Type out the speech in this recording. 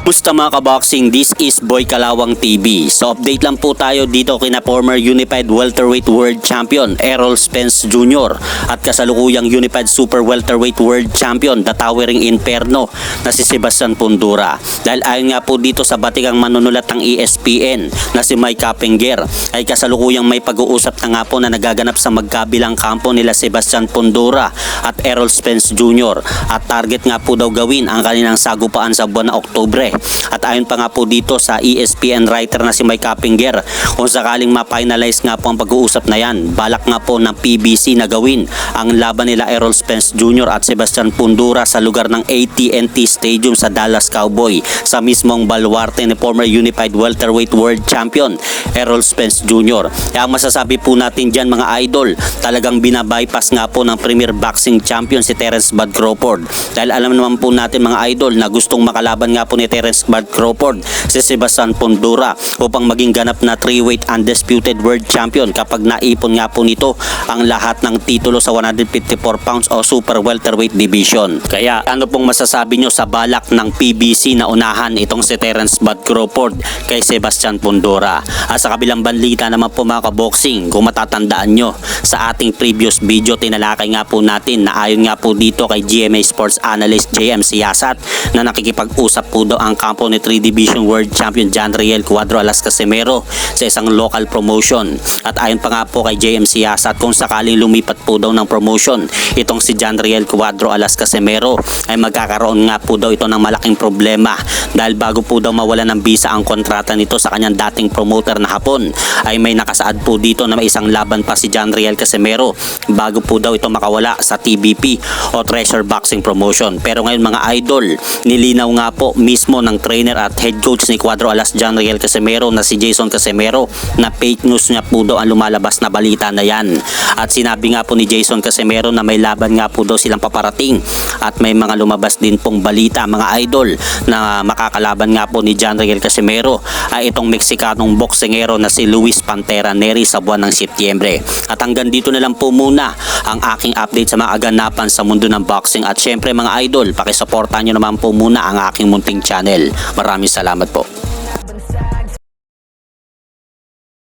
Musta mga kaboxing, this is Boy Kalawang TV. So update lang po tayo dito kina former Unified Welterweight World Champion Errol Spence Jr. at kasalukuyang Unified Super Welterweight World Champion, the Towering Inferno na si Sebastian Fundora. Dahil ayon nga po dito sa batikang manunulat ng ESPN na si Mike Kappenger ay kasalukuyang may pag-uusap na nga po na nagaganap sa magkabilang kampo nila Sebastian Fundora at Errol Spence Jr. at target nga po daw gawin ang kanilang sagupaan sa buwan na Oktubre. At ayon pa nga po dito sa ESPN writer na si Mike Kappenger, kung sakaling ma-finalize nga po ang pag-uusap na yan, balak nga po ng PBC na gawin ang laban nila Errol Spence Jr. at Sebastian Fundora sa lugar ng AT&T Stadium sa Dallas Cowboy, sa mismong baluarte ni former Unified Welterweight World Champion Errol Spence Jr. Kaya ang masasabi po natin dyan mga idol, talagang binabypass nga po ng Premier Boxing Champion si Terence Bud Crawford. Dahil alam naman po natin mga idol na gustong makalaban nga po ni Terence Bud Crawford si Sebastian Fundora upang maging ganap na 3-weight undisputed world champion kapag naipon nga po nito ang lahat ng titulo sa 154 pounds o super welterweight division. Kaya ano pong masasabi nyo sa balak ng PBC na unahan itong si Terence Bud Crawford kay Sebastian Fundora? At sa kabilang balita naman po mga kaboxing, kung matatandaan nyo sa ating previous video, tinalakay nga po natin na ayon nga po dito kay GMA Sports Analyst JM Siasat na nakikipag-usap po daw ang kampo ni 3 Division World Champion John Riel Cuadro Alas Casimero sa isang local promotion. At ayon pa nga po kay JM Siasat, kung sakaling lumipat po daw ng promotion itong si John Riel Cuadro Alas Casimero ay magkakaroon nga po daw ito ng malaking problema dahil bago po daw mawala ng visa ang kontrata nito sa kanyang dating promoter na Hapon ay may nakasaad po dito na may isang laban pa si John Riel Casimero bago po daw ito makawala sa TBP o Treasure Boxing Promotion. Pero ngayon mga idol, nilinaw nga po mismo ng trainer at head coach ni Cuadro Alas John Riel Casimero na si Jason Casimero na fake news nga po daw ang lumalabas na balita na yan. At sinabi nga po ni Jason Casimero na may laban nga po daw silang paparating at may mga lumabas din pong balita mga idol na makakalaban nga po ni John Riel Casimero ay itong Mexicanong boksingero na si Luis Pantera Neri sa buwan ng Setyembre. At hanggang dito na lang po muna ang aking update sa mga aganapan sa mundo ng boxing. At syempre mga idol, pakisuportahan nyo naman po muna ang aking munting channel. Maraming salamat po.